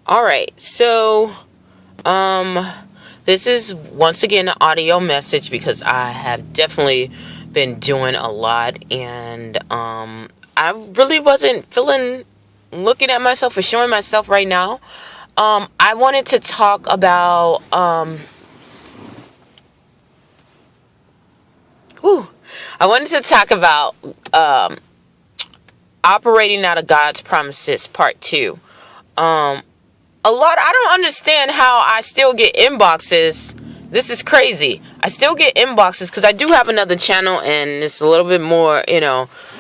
All right. So, this is once again an audio message because I have definitely been doing a lot, and I really wasn't looking at myself or showing myself right now. I wanted to talk about operating out of God's promises, part 2. I don't understand how I still get inboxes. This is crazy. I still get inboxes because I do have another channel and it's a little bit more,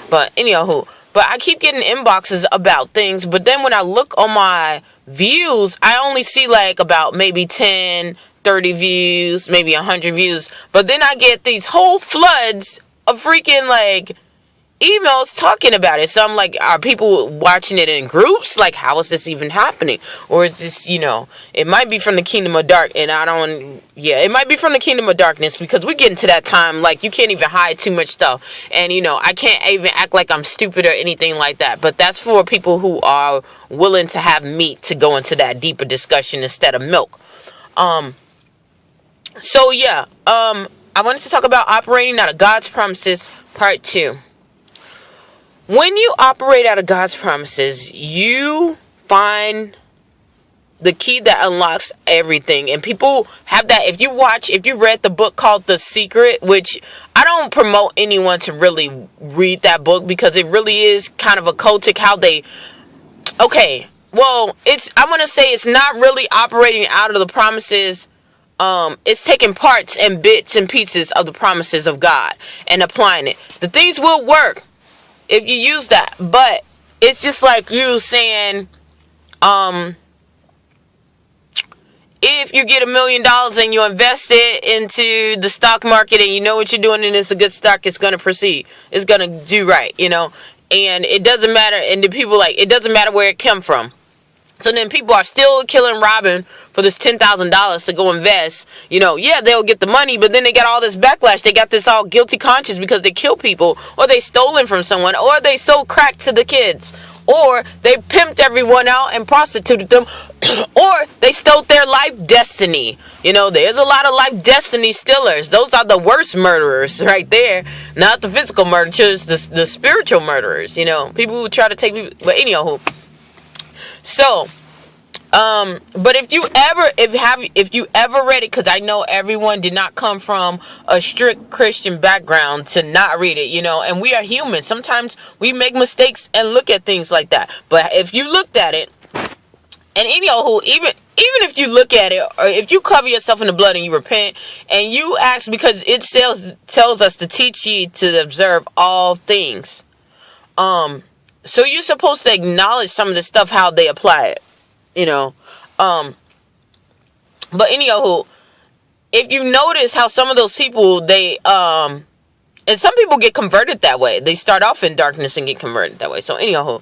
but anyhow, but I keep getting inboxes about things, but then when I look on my views, I only see like about maybe 10, 30 views, maybe 100 views, but then I get these whole floods of freaking like emails talking about it. So I'm like, are people watching it in groups? Like, how is this even happening? Or is this, it might be from the kingdom of dark, and it might be from the kingdom of darkness, because we're getting to that time, like, you can't even hide too much stuff. And, I can't even act like I'm stupid or anything like that. But that's for people who are willing to have meat to go into that deeper discussion instead of milk. I wanted to talk about operating out of God's promises, part 2. When you operate out of God's promises, you find the key that unlocks everything. And people have that. If you read the book called The Secret, which I don't promote anyone to really read that book because it really is kind of occultic how they, I'm going to say it's not really operating out of the promises. It's taking parts and bits and pieces of the promises of God and applying it. The things will work if you use that, but it's just like you saying, if you get $1 million and you invest it into the stock market and you know what you're doing and it's a good stock, it's going to proceed. It's going to do right, and it doesn't matter. And the people it doesn't matter where it came from. So then people are still killing Robin for this $10,000 to go invest. They'll get the money, but then they got all this backlash. They got this all guilty conscience because they kill people, or they stolen from someone, or they sold crack to the kids, or they pimped everyone out and prostituted them, or they stole their life destiny. There's a lot of life destiny stealers. Those are the worst murderers right there. Not the physical murderers, the spiritual murderers. People who try to take people. But anyhow. So, but if you ever read it, because I know everyone did not come from a strict Christian background to not read it, and we are human. Sometimes we make mistakes and look at things like that. But if you looked at it, and even if you look at it, or if you cover yourself in the blood and you repent and you ask, because it tells us to teach ye to observe all things. So you're supposed to acknowledge some of the stuff, how they apply it, But anyhow, if you notice how some of those people, and some people get converted that way. They start off in darkness and get converted that way. So anyhow,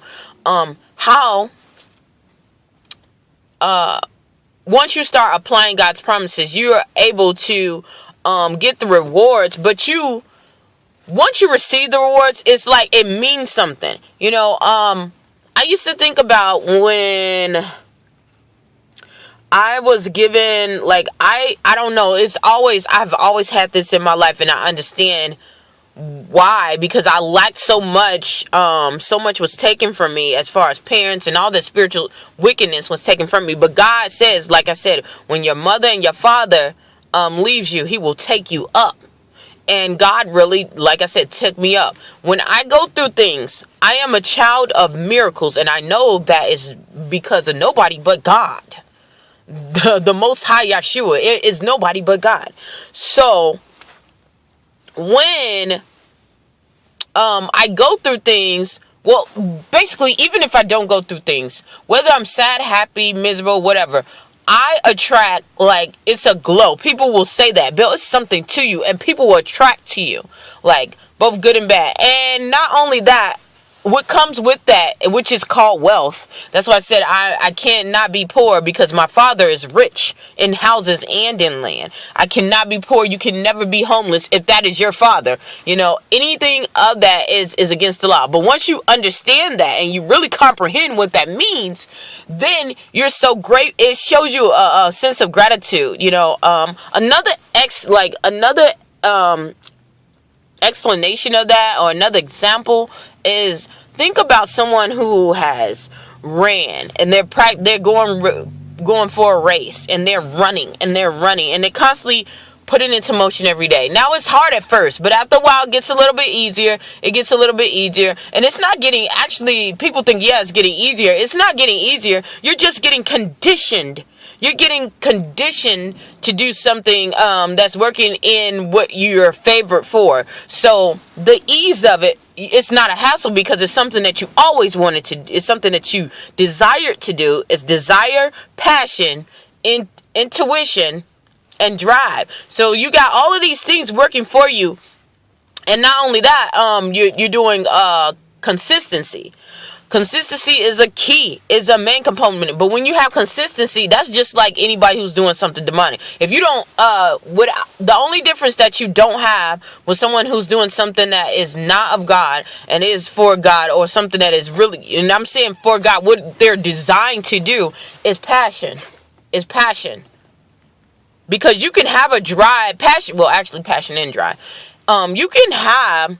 once you start applying God's promises, you are able to get the rewards, but once you receive the rewards, it's like it means something. I used to think about when I was given, I don't know, I've always had this in my life, and I understand why, because I lacked so much was taken from me as far as parents, and all the spiritual wickedness was taken from me. But God says, like I said, when your mother and your father leaves you, he will take you up. And God really, like I said, took me up. When I go through things, I am a child of miracles. And I know that is because of nobody but God. The Most High Yeshua. It is nobody but God. So, when I go through things, well, basically, even if I don't go through things, whether I'm sad, happy, miserable, whatever, I attract, it's a glow. People will say that. Bill, it's something to you. And people will attract to you. Both good and bad. And not only that, what comes with that, which is called wealth. That's why I said I cannot be poor, because my father is rich in houses and in land. I cannot be poor. You can never be homeless if that is your father. Anything of that is against the law. But once you understand that and you really comprehend what that means, then you're so great. It shows you a sense of gratitude. Another explanation of that, or another example, is think about someone who has ran and they're going for a race, and they're running and they constantly put it into motion every day. Now it's hard at first, but after a while it gets a little bit easier. And it's not getting, actually, people think, yeah, it's getting easier. It's not getting easier. You're just getting conditioned. You're getting conditioned to do something that's working in what you're favored for. So the ease of it, it's not a hassle, because it's something that you always wanted to do. It's something that you desired to do. It's desire, passion, intuition, and drive. So you got all of these things working for you. And not only that, you're doing consistency. Consistency is a key, is a main component. But when you have consistency, that's just like anybody who's doing something demonic. If you don't, the only difference that you don't have with someone who's doing something that is not of God and is for God, or something that is really, and I'm saying for God, what they're designed to do is passion. Because you can have a drive, passion, well, actually passion and drive. You can have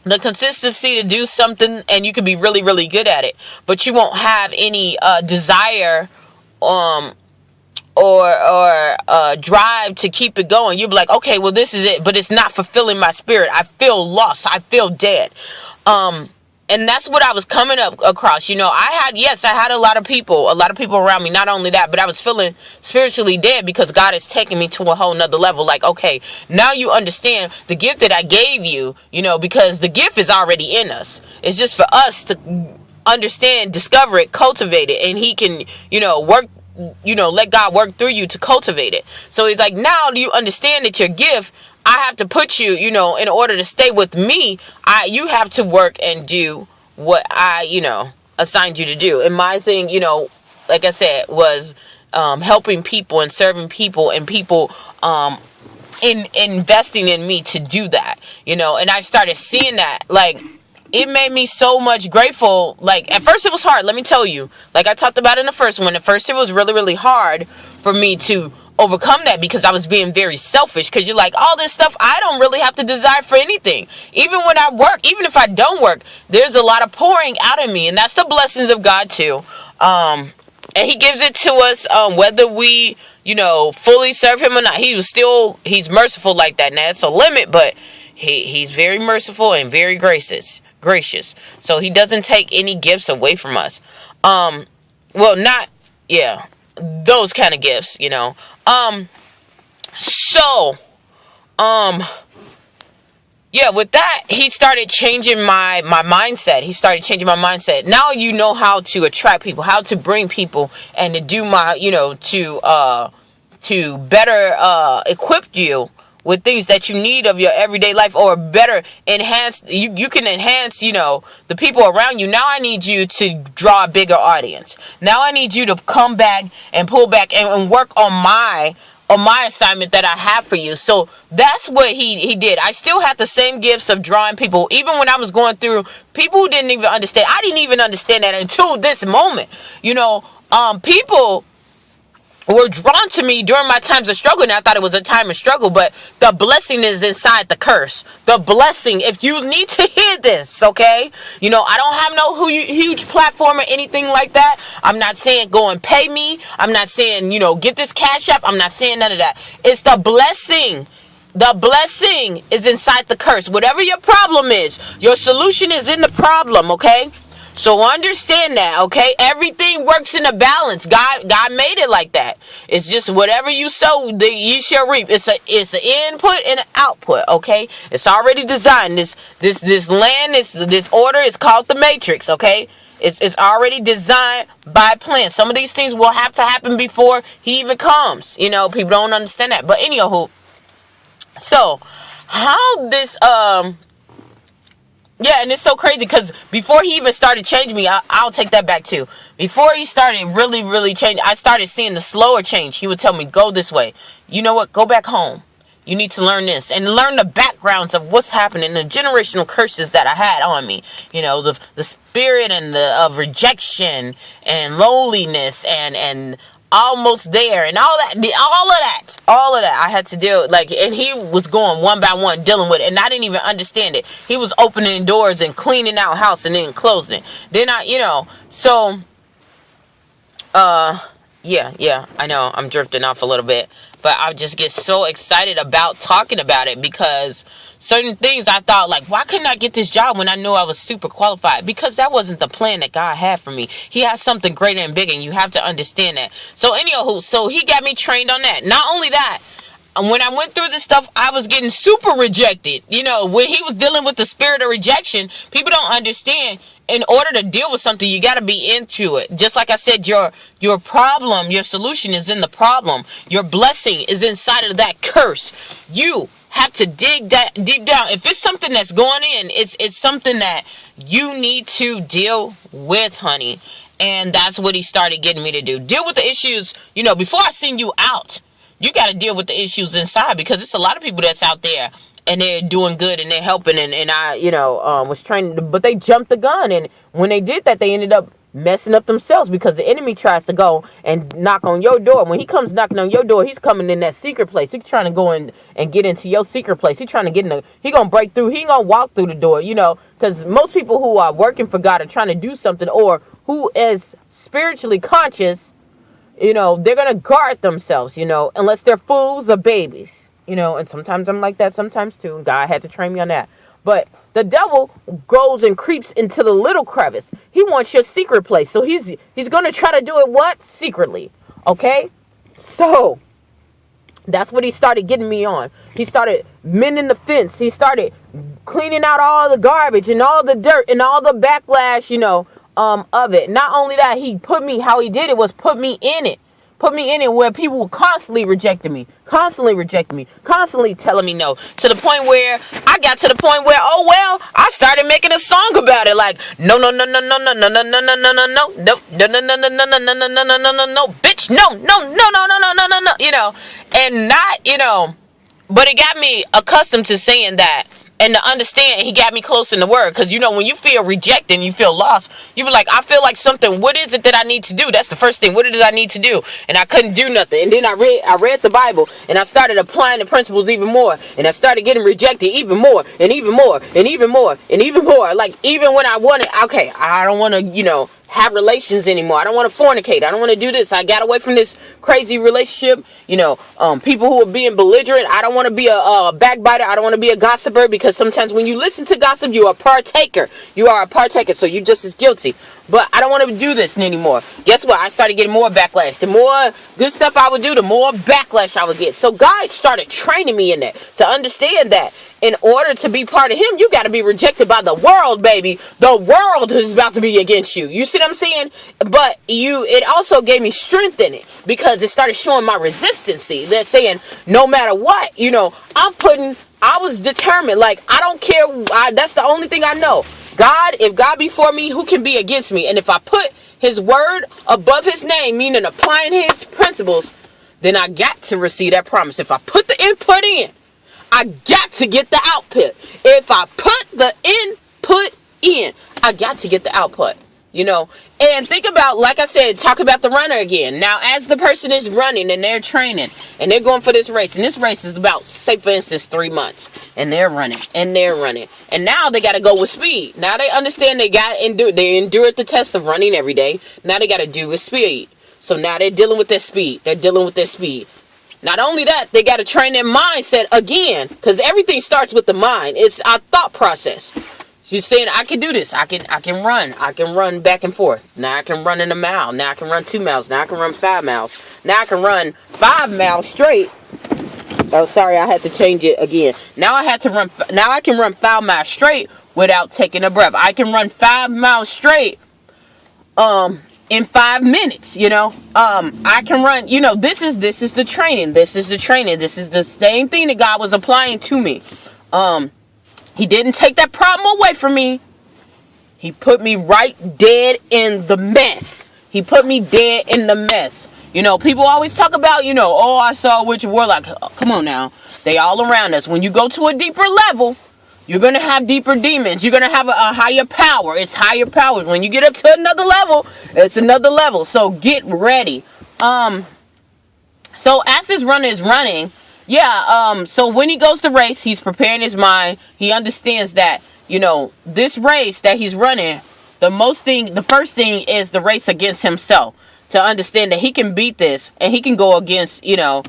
the consistency to do something, and you can be really, really good at it, but you won't have any desire or drive to keep it going. You'll be like, okay, well, this is it, but it's not fulfilling my spirit. I feel lost. I feel dead. And that's what I was coming up across. I had a lot of people around me. Not only that, but I was feeling spiritually dead, because God is taking me to a whole nother level. Like, okay, now you understand the gift that I gave you, because the gift is already in us. It's just for us to understand, discover it, cultivate it. And he can, work, let God work through you to cultivate it. So he's like, now do you understand that your gift, I have to put you, in order to stay with me, you have to work and do what I, assigned you to do. And my thing, like I said, was helping people and serving people, and people in investing in me to do that, and I started seeing that, like, it made me so much grateful. Like, at first it was hard, let me tell you. Like I talked about in the first one, at first it was really, really hard for me to overcome that, because I was being very selfish. Because you're like, all this stuff, I don't really have to desire for anything. Even when I work, even if I don't work, there's a lot of pouring out of me, and that's the blessings of God too. And he gives it to us, whether we, fully serve him or not. He's merciful like that. Now it's a limit, but he's very merciful and very gracious. So he doesn't take any gifts away from us. Those kind of gifts, with that, he started changing my mindset. Now you know how to attract people, how to bring people, and to do to better equip you with things that you need of your everyday life, or better enhance, you can enhance, the people around you. Now I need you to draw a bigger audience. Now I need you to come back and pull back and work on my assignment that I have for you. So that's what he did. I still had the same gifts of drawing people, even when I was going through people who didn't even understand. I didn't even understand that until this moment. People were drawn to me during my times of struggle, and I thought it was a time of struggle, but the blessing is inside the curse. The blessing, if you need to hear this, okay? I don't have no huge platform or anything like that. I'm not saying go and pay me. I'm not saying, get this cash app. I'm not saying none of that. It's the blessing. The blessing is inside the curse. Whatever your problem is, your solution is in the problem, okay? So understand that, okay? Everything works in a balance. God made it like that. It's just whatever you sow, you shall reap. It's an input and an output, okay? It's already designed. This land, this order is called the matrix, okay? It's already designed by plan. Some of these things will have to happen before he even comes. People don't understand that. But anyhow, so how this Yeah, and it's so crazy because before he even started changing me, I'll take that back too. Before he started really, really changing, I started seeing the slower change. He would tell me, go this way. You know what? Go back home. You need to learn this and learn the backgrounds of what's happening, the generational curses that I had on me. You know, the spirit and of rejection and loneliness and almost there and all of that I had to deal like, and he was going one by one dealing with it, and I didn't even understand it. He was opening doors and cleaning out house and then closing it. Then so yeah, I know I'm drifting off a little bit, but I just get so excited about talking about it because certain things I thought, like, why couldn't I get this job when I knew I was super qualified? Because that wasn't the plan that God had for me. He has something greater and bigger, and you have to understand that. So anywho, so he got me trained on that. Not only that, when I went through this stuff, I was getting super rejected. You know, when he was dealing with the spirit of rejection, people don't understand. In order to deal with something, you got to be into it. Just like I said, your problem, your solution is in the problem. Your blessing is inside of that curse. You have to dig that deep down. If it's something that's going in, it's something that you need to deal with, honey. And that's what he started getting me to do. Deal with the issues, before I send you out. You got to deal with the issues inside, because it's a lot of people that's out there and they're doing good and they're helping, and I, was training, but they jumped the gun, and when they did that, they ended up messing up themselves, because the enemy tries to go and knock on your door. When he comes knocking on your door, he's coming in that secret place. He's trying to go in and get into your secret place. He's trying to get in he gonna break through. He ain't gonna walk through the door, because most people who are working for God are trying to do something, or who is spiritually conscious, they're going to guard themselves, unless they're fools or babies, and sometimes I'm like that sometimes too. And God had to train me on that. But the devil goes and creeps into the little crevice. He wants your secret place. So he's going to try to do it what? Secretly. Okay? So that's what he started getting me on. He started mending the fence. He started cleaning out all the garbage and all the dirt and all the backlash, of it. Not only that, he put me in it. Put me in it where people were constantly rejecting me, constantly telling me no. To the point where I got to the point where, I started making a song about it, like no, bitch, no, and not, but it got me accustomed to saying that. And to understand, he got me close in the word. Because, when you feel rejected and you feel lost, you be like, I feel like something. What is it that I need to do? That's the first thing. What is it I need to do? And I couldn't do nothing. And then I read the Bible. And I started applying the principles even more. And I started getting rejected even more. And even more. And even more. And even more. Like, even when I wanted, okay, I don't want to, have relations anymore. I don't want to fornicate. I don't want to do this. I got away from this crazy relationship. People who are being belligerent. I don't want to be a backbiter. I don't want to be a gossiper, because sometimes when you listen to gossip, you are a partaker. So you're just as guilty. But I don't want to do this anymore. Guess what? I started getting more backlash. The more good stuff I would do, the more backlash I would get. So God started training me in that, to understand that in order to be part of him, you got to be rejected by the world, baby. The world is about to be against you. You see what I'm saying? But it also gave me strength in it, because it started showing my resistancy. They're saying, no matter what, I was determined. Like, I don't care. That's the only thing I know. If God be for me, who can be against me? And if I put his word above his name, meaning applying his principles, then I got to receive that promise. If I put the input in, I got to get the output. If I put the input in, I got to get the output. And think about, like I said, talk about the runner again. Now, as the person is running and they're training and they're going for this race, and this race is about, say for instance, 3 months, and they're running and they're running, and now they got to go with speed. Now they understand they endured the test of running every day. Now they got to do with speed. So now they're dealing with their speed. Not only that, they got to train their mindset again, because everything starts with the mind. It's our thought process. She's saying, I can do this. I can run. I can run back and forth. Now I can run in a mile. Now I can run 2 miles. Now I can run 5 miles. Now I can run 5 miles straight. Oh, sorry, I had to change it again. Now I can run 5 miles straight without taking a breath. I can run 5 miles straight in 5 minutes. I can run, this is the training. This is the same thing that God was applying to me. He didn't take that problem away from me. He put me right dead in the mess. He put me dead in the mess. You know, people always talk about, you know, oh, I saw a witch and warlock. Oh, come on now. They all around us. When you go to a deeper level, you're going to have deeper demons. You're going to have a higher power. It's higher powers. When you get up to another level, it's another level. So get ready. So as this runner is running, so when he goes to race, he's preparing his mind. He understands that, you know, this race that he's running, the first thing is the race against himself. To understand that he can beat this and he can go against, you know,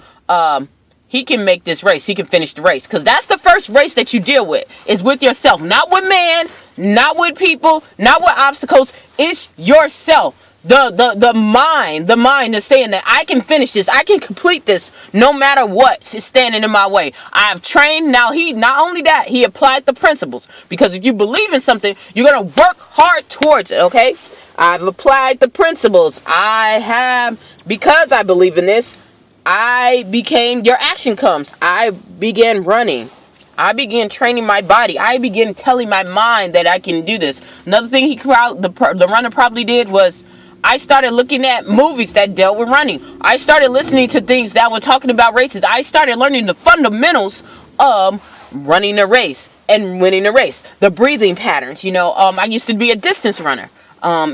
he can make this race. He can finish the race. Because that's the first race that you deal with. Is with yourself. Not with man. Not with people. Not with obstacles. It's yourself. The mind is saying that I can finish this. I can complete this no matter what is standing in my way. I have trained. Now not only that, he applied the principles. Because if you believe in something, you're going to work hard towards it, okay? I've applied the principles. Because I believe in this, your action comes. I began running. I began training my body. I began telling my mind that I can do this. Another thing the runner probably did was, I started looking at movies that dealt with running. I started listening to things that were talking about races. I started learning the fundamentals of running a race and winning a race. The breathing patterns, you know. I used to be a distance runner.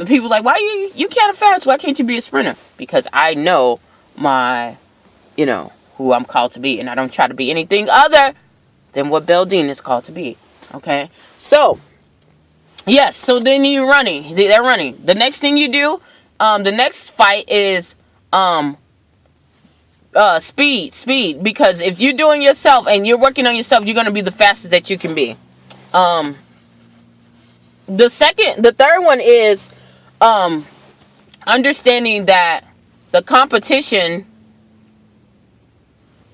People like, why you can't fast? Why can't you be a sprinter? Because I know who I'm called to be, and I don't try to be anything other than what Beldine is called to be. Okay, so yes, so then they're running. The next thing you do, the next fight is speed. Because if you're doing yourself and you're working on yourself, you're gonna be the fastest that you can be. The third one is understanding that the competition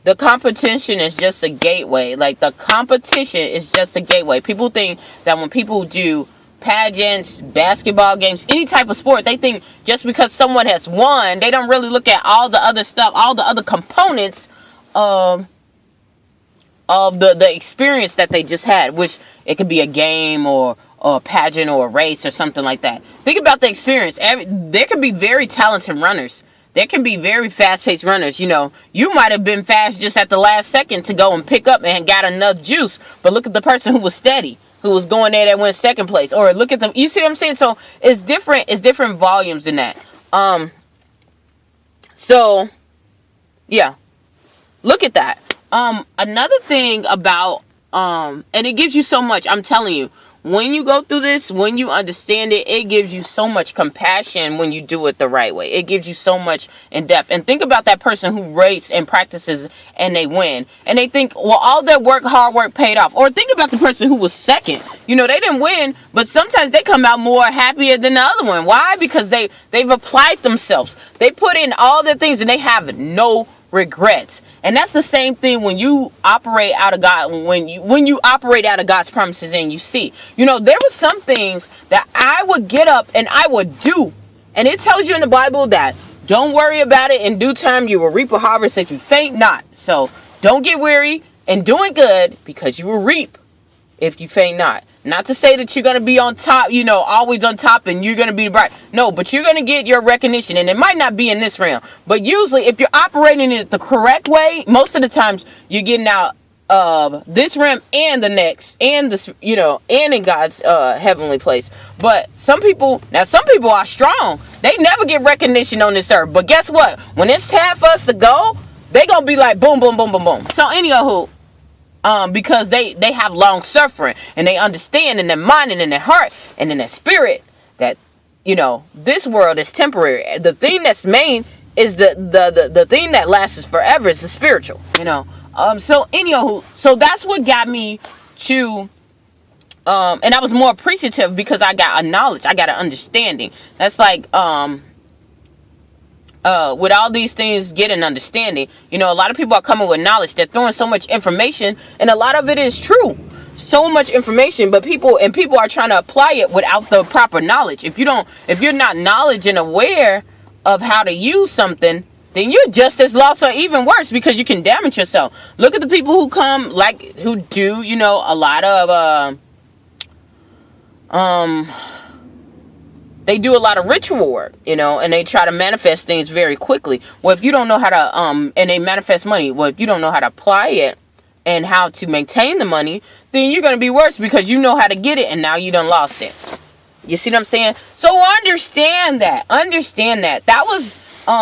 is just a gateway. Like, the competition is just a gateway. People think that when people do pageants, basketball games, any type of sport, they think just because someone has won, they don't really look at all the other stuff, all the other components of the experience that they just had, which it could be a game or a pageant or a race or something like that. Think about the experience. There can be very talented runners. There can be very fast-paced runners. You know, you might have been fast just at the last second to go and pick up and got enough juice, but look at the person who was steady, who was going there that went second place. Or look at them. You see what I'm saying? So it's different volumes in that. So yeah, look at that. Another thing about and it gives you so much. I'm telling you, when you go through this, when you understand it, it gives you so much compassion when you do it the right way. It gives you so much in depth. And think about that person who races and practices and they win. And they think, well, all their hard work paid off. Or think about the person who was second. You know, they didn't win, but sometimes they come out more happier than the other one. Why? Because they've applied themselves. They put in all their things and they have no regrets. And that's the same thing when you operate out of God, when you operate out of God's promises and you see. You know, there were some things that I would get up and I would do. And it tells you in the Bible that don't worry about it. In due time you will reap a harvest if you faint not. So don't get weary in doing good, because you will reap if you faint not. Not to say that you're going to be on top, you know, always on top and you're going to be bright. No, but you're going to get your recognition. And it might not be in this realm. But usually if you're operating it the correct way, most of the times you're getting out of this realm and the next. And this, you know, and in God's heavenly place. But some people are strong. They never get recognition on this earth. But guess what? When it's time for us to go, they're going to be like boom, boom, boom, boom, boom. So anywho, because they have long suffering and they understand in their mind and in their heart and in their spirit that, you know, this world is temporary. The thing that's main is the thing that lasts forever is the spiritual, you know. So that's what got me to and I was more appreciative because I got a knowledge, I got an understanding. That's like with all these things, get an understanding. You know, a lot of people are coming with knowledge. They're throwing so much information, and a lot of it is true. So much information, but people are trying to apply it without the proper knowledge. If you're not knowledge and aware of how to use something, then you're just as lost or even worse, because you can damage yourself. Look at the people who come, like, who do, you know, a lot of, they do a lot of ritual work, you know, and they try to manifest things very quickly. Well, if you don't know how to, and they manifest money. Well, if you don't know how to apply it and how to maintain the money, then you're going to be worse, because you know how to get it and now you done lost it. You see what I'm saying? So understand that. Understand that. That was